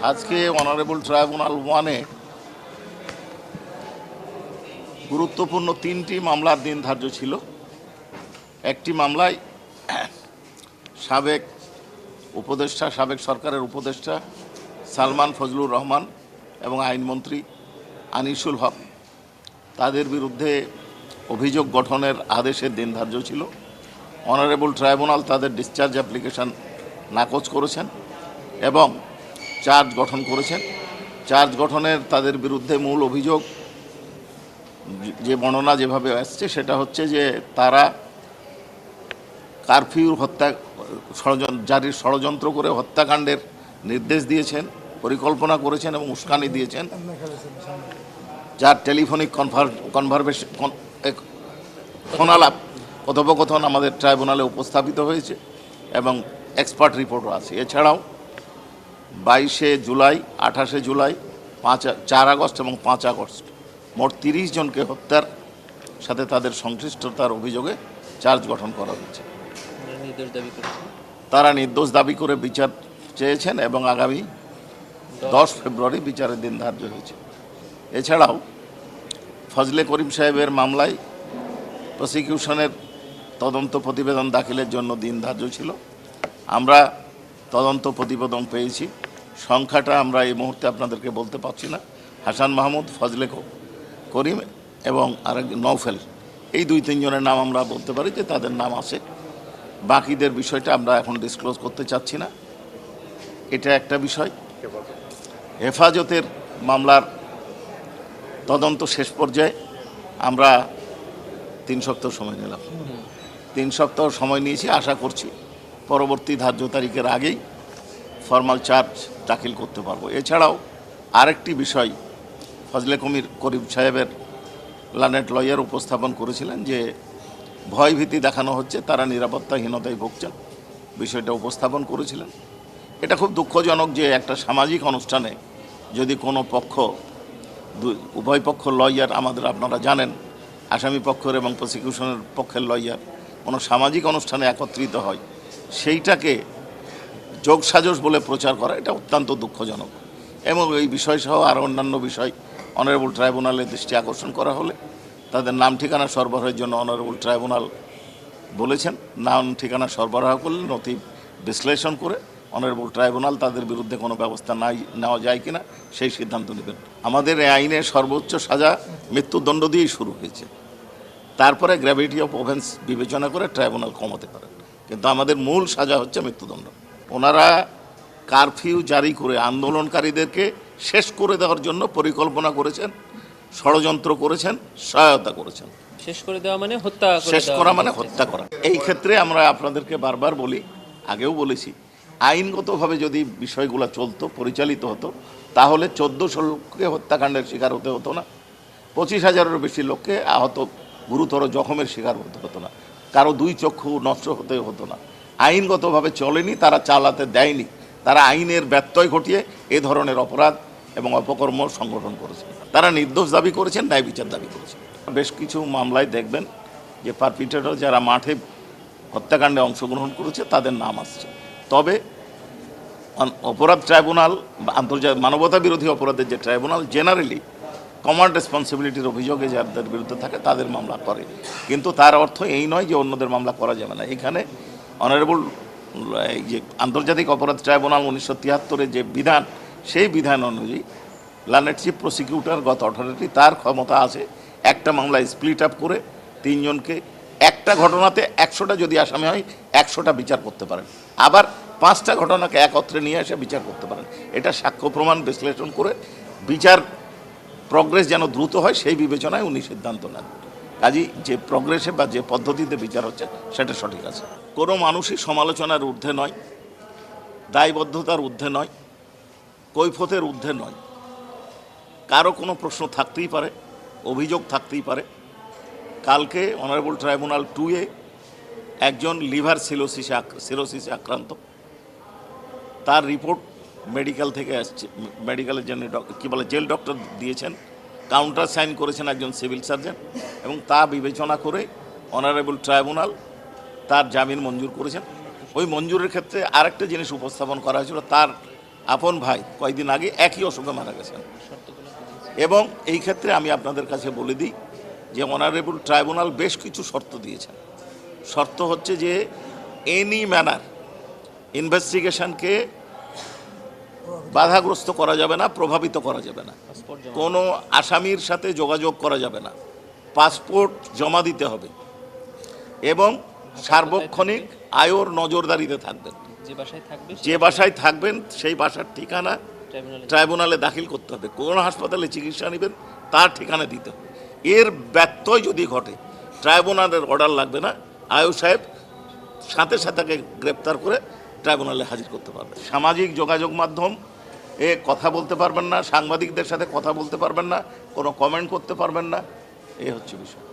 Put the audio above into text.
আজকে honourable tribunal ওয়ানে গুরুত্বপূর্ণ 3টি মামলার দিন ধার্য ছিল। একটি মামলায় সাবেক সরকারের উপদেষ্টা সালমান ফজলুর রহমান এবং আইনমন্ত্রী আনিসুল হক তাদের বিরুদ্ধে অভিযোগ গঠনের আদেশের দিন ধার্য ছিল। অনারেবল ট্রাইব্যুনাল তাদের ডিসচার্জ অ্যাপ্লিকেশন নাকচ করেছেন এবং চার্জ গঠন করেছেন। চার্জ গঠনের তাদের বিরুদ্ধে মূল অভিযোগ যে বর্ণনা যেভাবে আসছে সেটা হচ্ছে যে তারা কারফিউ জারির ষড়যন্ত্র করে হত্যাকাণ্ডের নির্দেশ দিয়েছেন, পরিকল্পনা করেছেন এবং উস্কানি দিয়েছেন, যার টেলিফোনিক ফোনালাপ কথোপকথন আমাদের ট্রাইব্যুনালে উপস্থাপিত হয়েছে এবং এক্সপার্ট রিপোর্টও আছে। এছাড়াও 22শে জুলাই, 28শে জুলাই, 4 আগস্ট এবং 5 আগস্ট মোট 30 জনকে হত্যার সাথে তাদের সংশ্লিষ্টতার অভিযোগে চার্জ গঠন করা হয়েছে। তারা নির্দোষ দাবি করে বিচার চেয়েছেন এবং আগামী 10 ফেব্রুয়ারি বিচারের দিন ধার্য হয়েছে। এছাড়াও ফজলে করিম সাহেবের মামলায় প্রসিকিউশনের তদন্ত প্রতিবেদন দাখিলের জন্য দিন ধার্য ছিল। আমরা তদন্ত প্রতিবেদন পেয়েছি। সংখ্যাটা আমরা এই মুহূর্তে আপনাদেরকে বলতে পারছি না। হাসান মাহমুদ, ফজলে করিম এবং আরেক নৌফেল, এই 2-3 জনের নাম আমরা বলতে পারি যে তাদের নাম আছে। বাকিদের বিষয়টা আমরা এখন ডিসক্লোজ করতে চাচ্ছি না। এটা একটা বিষয়। হেফাজতের মামলার তদন্ত শেষ পর্যায়ে আমরা 3 সপ্তাহ সময় নিলাম। 3 সপ্তাহ সময় নিয়েছি। আশা করছি পরবর্তী ধার্য তারিখের আগেই ফর্মাল চার্জ দাখিল করতে পারবো। এছাড়াও আরেকটি বিষয় ফজলে করিম সাহেবের লানেট লয়ার উপস্থাপন করেছিলেন যে ভয়ভীতি দেখানো হচ্ছে, তারা নিরাপত্তাহীনতায় ভুগছেন, বিষয়টা উপস্থাপন করেছিলেন। এটা খুব দুঃখজনক যে একটা সামাজিক অনুষ্ঠানে যদি কোনো পক্ষ, উভয় পক্ষ লয়ার, আপনারা জানেন আসামি পক্ষের এবং প্রসিকিউশনের পক্ষের লয়ার কোনো সামাজিক অনুষ্ঠানে একত্রিত হয়, সেইটাকে যোগসাজশ বলে প্রচার করা, এটা অত্যন্ত দুঃখজনক। এবং এই বিষয়সহ আরও অন্যান্য বিষয় অনারেবল ট্রাইব্যুনালের দৃষ্টি আকর্ষণ করা হলে তাদের নাম ঠিকানা সরবরাহের জন্য অনারেবল ট্রাইব্যুনাল বলেছেন। নাম ঠিকানা সরবরাহ করলে নথি বিশ্লেষণ করে অনারেবল ট্রাইব্যুনাল তাদের বিরুদ্ধে কোনো ব্যবস্থা নেওয়া যায় কিনা সেই সিদ্ধান্ত নেবেন। আমাদের এই আইনের সর্বোচ্চ সাজা মৃত্যুদণ্ড দিয়েই শুরু হয়েছে। তারপরে গ্র্যাভিটি অফ অফেন্স বিবেচনা করে ট্রাইব্যুনাল কমাতে পারেন, কিন্তু আমাদের মূল সাজা হচ্ছে মৃত্যুদণ্ড। ওনারা কারফিউ জারি করে আন্দোলনকারীদেরকে শেষ করে দেওয়ার জন্য পরিকল্পনা করেছেন, ষড়যন্ত্র করেছেন, সহায়তা করেছেন। শেষ করে দেওয়া মানে হত্যা, শেষ করা মানে হত্যা করা। এই ক্ষেত্রে আমরা আপনাদেরকে বারবার বলি, আগেও বলেছি, আইনগতভাবে যদি বিষয়গুলো চলতো, পরিচালিত হতো, তাহলে 1400 লোককে হত্যাকাণ্ডের শিকার হতে হতো না, 25,000-এরও বেশি লোককে আহত, গুরুতর জখমের শিকার হতে হতো না, কারো 2 চক্ষু নষ্ট হতে হতো না। আইনগতভাবে চলেনি, তারা চালাতে দেয়নি, তারা আইনের ব্যত্যয় ঘটিয়ে এ ধরনের অপরাধ এবং অপকর্ম সংগঠন করেছে। তারা নির্দোষ দাবি করেছেন, ন্যায় বিচার দাবি করেছেন। বেশ কিছু মামলায় দেখবেন যে পারপিট্রেটর যারা মাঠে হত্যাকাণ্ডে অংশগ্রহণ করেছে তাদের নাম আসছে। তবে অপরাধ ট্রাইব্যুনাল, আন্তর্জাতিক মানবতা বিরোধী অপরাধের যে ট্রাইব্যুনাল, জেনারেলি কমন রেসপন্সিবিলিটির অভিযোগে যাদের বিরুদ্ধে থাকে তাদের মামলা করে, কিন্তু তার অর্থ এই নয় যে অন্যদের মামলা করা যাবে না। এখানে অনারেবল যে আন্তর্জাতিক অপরাধ ট্রাইব্যুনাল 1973-এর যে বিধান, সেই বিধান অনুযায়ী লানেট চিফ প্রসিকিউটর গত 18টি তার ক্ষমতা আছে একটা মামলায় স্প্লিট আপ করে 3 জনকে, একটা ঘটনাতে 100টা যদি আসামি হয় 100টা বিচার করতে পারেন, আবার 5টা ঘটনাকে একত্রে নিয়ে এসে বিচার করতে পারেন। এটা সাক্ষ্য প্রমাণ বিশ্লেষণ করে বিচার প্রগ্রেস যেন দ্রুত হয় সেই বিবেচনায় উনি সিদ্ধান্ত নেন। কাজেই যে প্রগ্রেসে বা যে পদ্ধতিতে বিচার হচ্ছে সেটা সঠিক আছে। কোনো মানুষই সমালোচনার ঊর্ধ্বে নয়, দায়বদ্ধতার ঊর্ধ্বে নয়, কৈফিয়তের ঊর্ধ্বে নয়। কারো কোনো প্রশ্ন থাকতেই পারে, অভিযোগ থাকতেই পারে। কালকে অনারেবল ট্রাইব্যুনাল 2-এ একজন লিভার সিরোসিসে আক্রান্ত, তার রিপোর্ট মেডিকেল থেকে আসছে, মেডিকেলের জন্য জেল ডক্টর দিয়েছেন, কাউন্টার সাইন করেছেন একজন সিভিল সার্জন, এবং তা বিবেচনা করে অনারেবল ট্রাইব্যুনাল তার জামিন মঞ্জুর করেছেন। ওই মঞ্জুরের ক্ষেত্রে আরেকটা জিনিস উপস্থাপন করা হয়েছিল, তার আপন ভাই কয়েকদিন আগে একই অসুখে মারা গেছেন। শর্তগুলো কি দিয়েছে? এবং এই ক্ষেত্রে আমি আপনাদের কাছে বলে দিই যে অনারেবল ট্রাইব্যুনাল বেশ কিছু শর্ত দিয়েছেন। শর্ত হচ্ছে যে এনি ম্যানার ইনভেস্টিগেশনকে বাধাগ্রস্ত করা যাবে না, প্রভাবিত করা যাবে না, পাসপোর্ট জমা কোনো আসামির সাথে যোগাযোগ করা যাবে না, পাসপোর্ট জমা দিতে হবে এবং সার্বক্ষণিক আয়োর নজরদারিতে থাকবেন। যে বাসায় থাকবে যে বাসায় থাকবেন সেই বাসার ঠিকানা ট্রাইব্যুনালে ট্রাইব্যুনালে দাখিল করতে হবে। কোন হাসপাতালে চিকিৎসা নেবেন তার ঠিকানা দিতে হবে। এর ব্যত্যয় যদি ঘটে ট্রাইব্যুনালের অর্ডার লাগবে না, আয়ু সাহেব সাথে সাথে তাকে গ্রেপ্তার করে ট্রাইব্যুনালে হাজির করতে পারবে। সামাজিক যোগাযোগ মাধ্যম এ কথা বলতে পারবেন না, সাংবাদিকদের সাথে কথা বলতে পারবেন না, কোনো কমেন্ট করতে পারবেন না, এই হচ্ছে বিষয়।